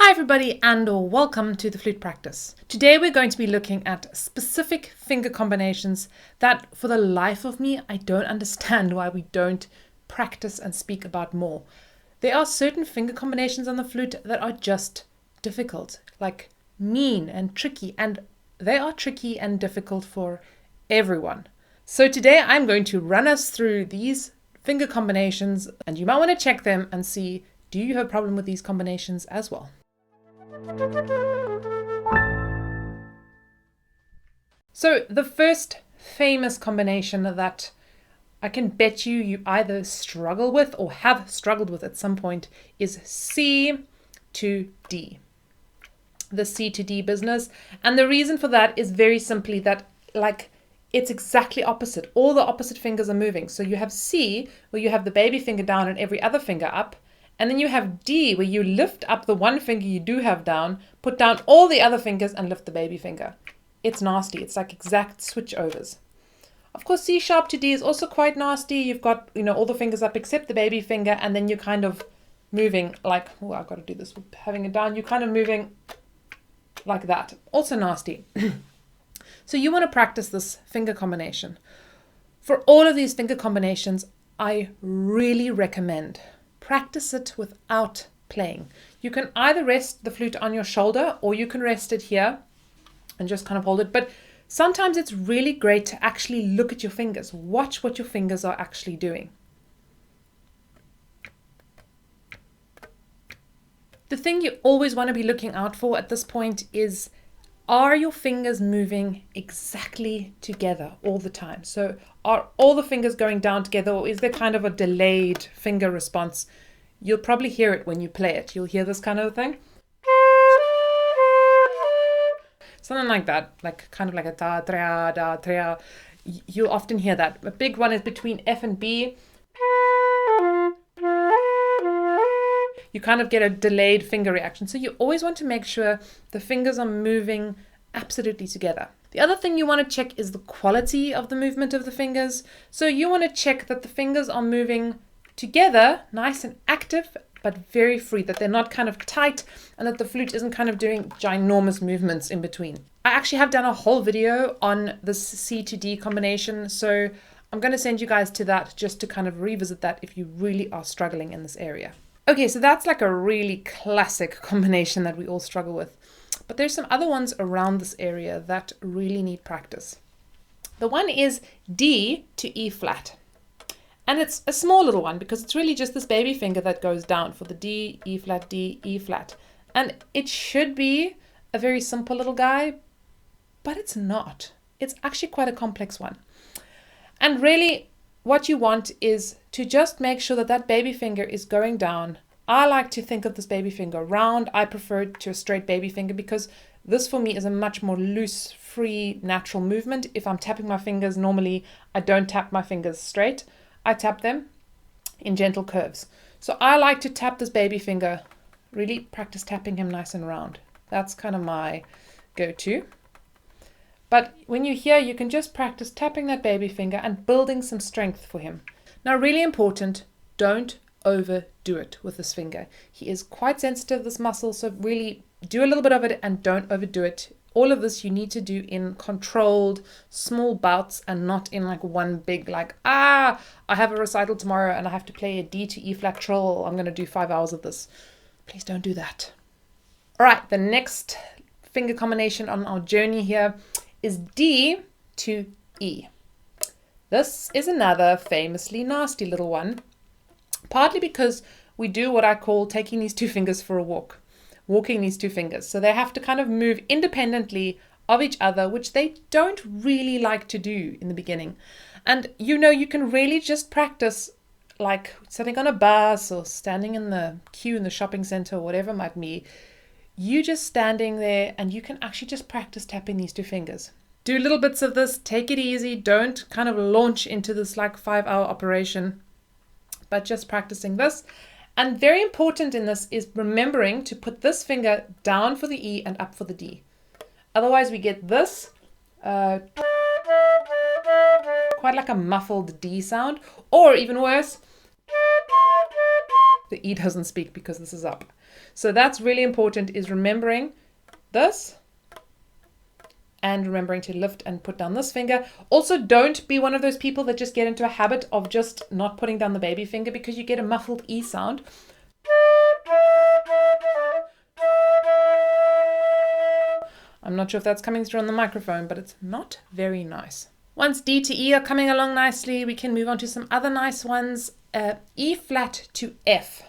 Hi everybody and welcome to the flute practice. Today we're going to be looking at specific finger combinations that for the life of me I don't understand why we don't practice and speak about more. There are certain finger combinations on the flute that are just difficult, like mean and tricky, and they are tricky and difficult for everyone. So today I'm going to run us through these finger combinations and you might want to check them and see, do you have a problem with these combinations as well? So the first famous combination that I can bet you either struggle with or have struggled with at some point is C to D. The C to D business. And the reason for that is very simply that it's exactly opposite. All the opposite fingers are moving. So you have C where you have the baby finger down and every other finger up. And then you have D where you lift up the one finger you do have down, put down all the other fingers and lift the baby finger. It's nasty. It's like exact switchovers. Of course, C sharp to D is also quite nasty. You've got, all the fingers up except the baby finger, and then you're kind of moving like, oh, I've got to do this with having it down. You're kind of moving like that. Also nasty. So you want to practice this finger combination. For all of these finger combinations, I really recommend practice it without playing. You can either rest the flute on your shoulder or you can rest it here and just kind of hold it. But sometimes it's really great to actually look at your fingers. Watch what your fingers are actually doing. The thing you always want to be looking out for at this point is, are your fingers moving exactly together all the time? So are all the fingers going down together, or is there kind of a delayed finger response? You'll probably hear it when you play it. You'll hear this kind of thing. Something like that, kind of like a da, tra, da, tra. You'll often hear that. A big one is between F and B. You kind of get a delayed finger reaction. So you always want to make sure the fingers are moving absolutely together. The other thing you want to check is the quality of the movement of the fingers. So you want to check that the fingers are moving together, nice and active, but very free, that they're not kind of tight and that the flute isn't kind of doing ginormous movements in between. I actually have done a whole video on this C to D combination. So I'm going to send you guys to that just to kind of revisit that if you really are struggling in this area. Okay, so that's like a really classic combination that we all struggle with. But there's some other ones around this area that really need practice. The one is D to E flat. And it's a small little one because it's really just this baby finger that goes down for the D, E flat, D, E flat. And it should be a very simple little guy, but it's not. It's actually quite a complex one. And really, what you want is to just make sure that that baby finger is going down. I like to think of this baby finger round. I prefer it to a straight baby finger because this for me is a much more loose, free, natural movement. If I'm tapping my fingers, normally I don't tap my fingers straight. I tap them in gentle curves. So I like to tap this baby finger, really practice tapping him nice and round. That's kind of my go-to. But when you're here, you can just practice tapping that baby finger and building some strength for him. Now, really important, don't overdo it with this finger. He is quite sensitive, this muscle, so really do a little bit of it and don't overdo it. All of this you need to do in controlled, small bouts and not in like one big I have a recital tomorrow and I have to play a D to E flat trill. I'm going to do 5 hours of this. Please don't do that. All right, the next finger combination on our journey here is D to E. This is another famously nasty little one, partly because we do what I call taking these two fingers for a walk, walking these two fingers. So they have to kind of move independently of each other, which they don't really like to do in the beginning. And you can really just practice like sitting on a bus or standing in the queue in the shopping center or whatever it might be. You just standing there and you can actually just practice tapping these two fingers. Do little bits of this, take it easy. Don't kind of launch into this 5-hour operation, but just practicing this. And very important in this is remembering to put this finger down for the E and up for the D. Otherwise we get this quite like a muffled D sound, or even worse, the E doesn't speak because this is up. So that's really important, is remembering this and remembering to lift and put down this finger. Also, don't be one of those people that just get into a habit of just not putting down the baby finger, because you get a muffled E sound. I'm not sure if that's coming through on the microphone, but it's not very nice. Once D to E are coming along nicely, we can move on to some other nice ones. E flat to F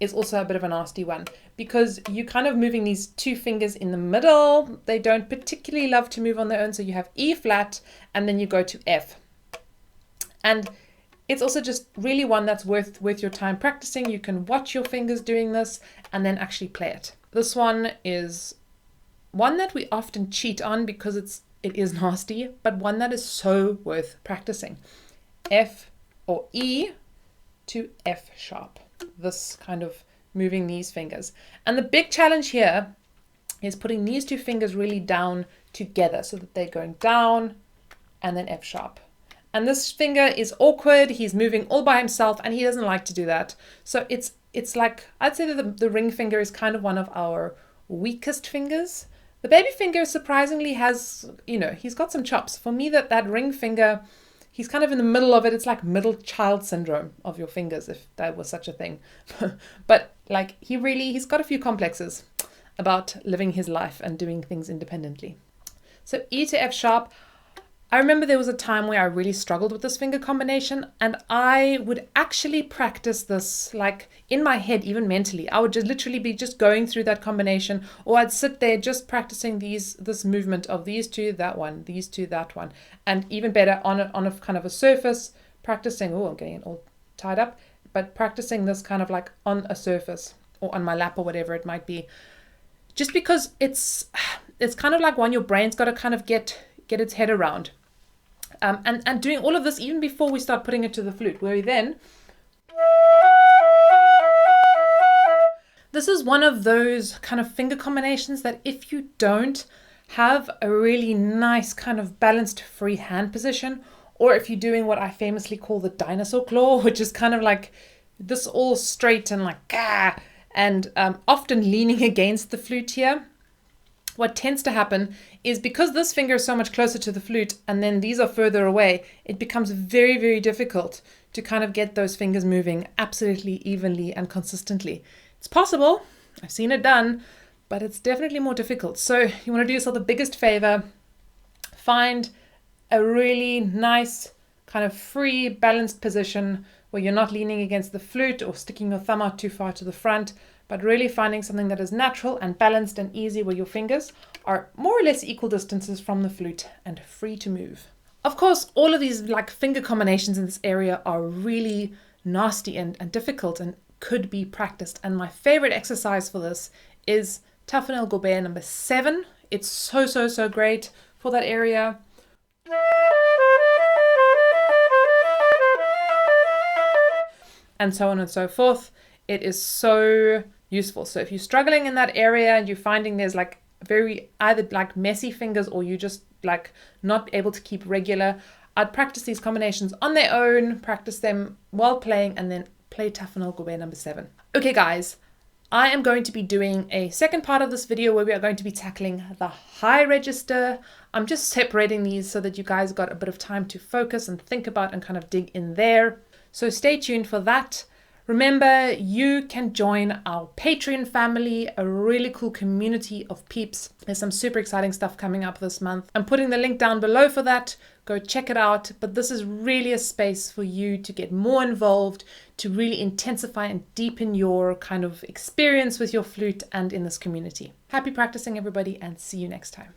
is also a bit of a nasty one, because you're kind of moving these two fingers in the middle. They don't particularly love to move on their own. So you have E flat and then you go to F. And it's also just really one that's worth your time practicing. You can watch your fingers doing this and then actually play it. This one is one that we often cheat on because it is nasty, but one that is so worth practicing. F or E to F sharp. This kind of moving these fingers. And the big challenge here is putting these two fingers really down together so that they're going down and then F sharp. And this finger is awkward. He's moving all by himself and he doesn't like to do that. So it's like, I'd say that the ring finger is kind of one of our weakest fingers. The baby finger surprisingly has, he's got some chops. For me, that ring finger, he's kind of in the middle of it. It's like middle child syndrome of your fingers, if that was such a thing. But like he's got a few complexes about living his life and doing things independently. So E to F sharp. I remember there was a time where I really struggled with this finger combination, and I would actually practice this like in my head, even mentally. I would just literally be just going through that combination, or I'd sit there just practicing this movement of these two, that one, these two, that one, and even better on a kind of a surface, practicing. Oh, I'm getting it all tied up, but practicing this kind of like on a surface or on my lap or whatever it might be, just because it's kind of like one your brain's got to kind of get its head around. And doing all of this even before we start putting it to the flute, where we then... This is one of those kind of finger combinations that if you don't have a really nice kind of balanced free hand position, or if you're doing what I famously call the dinosaur claw, which is kind of like this all straight and like, and often leaning against the flute here, what tends to happen is because this finger is so much closer to the flute and then these are further away, it becomes very, very difficult to kind of get those fingers moving absolutely evenly and consistently. It's possible, I've seen it done, but it's definitely more difficult. So you want to do yourself the biggest favor, find a really nice kind of free balanced position where you're not leaning against the flute or sticking your thumb out too far to the front, but really finding something that is natural and balanced and easy, where your fingers are more or less equal distances from the flute and free to move. Of course, all of these like finger combinations in this area are really nasty and difficult and could be practiced. And my favorite exercise for this is Tafel Gobert number 7. It's so great for that area. And so on and so forth. It is so useful. So if you're struggling in that area and you're finding there's like very either like messy fingers or you just like not able to keep regular, I'd practice these combinations on their own, practice them while playing, and then play Tafel Gobert number 7. Okay guys, I am going to be doing a second part of this video where we are going to be tackling the high register. I'm just separating these so that you guys got a bit of time to focus and think about and kind of dig in there. So stay tuned for that. Remember, you can join our Patreon family, a really cool community of peeps. There's some super exciting stuff coming up this month. I'm putting the link down below for that. Go check it out. But this is really a space for you to get more involved, to really intensify and deepen your kind of experience with your flute and in this community. Happy practicing, everybody, and see you next time.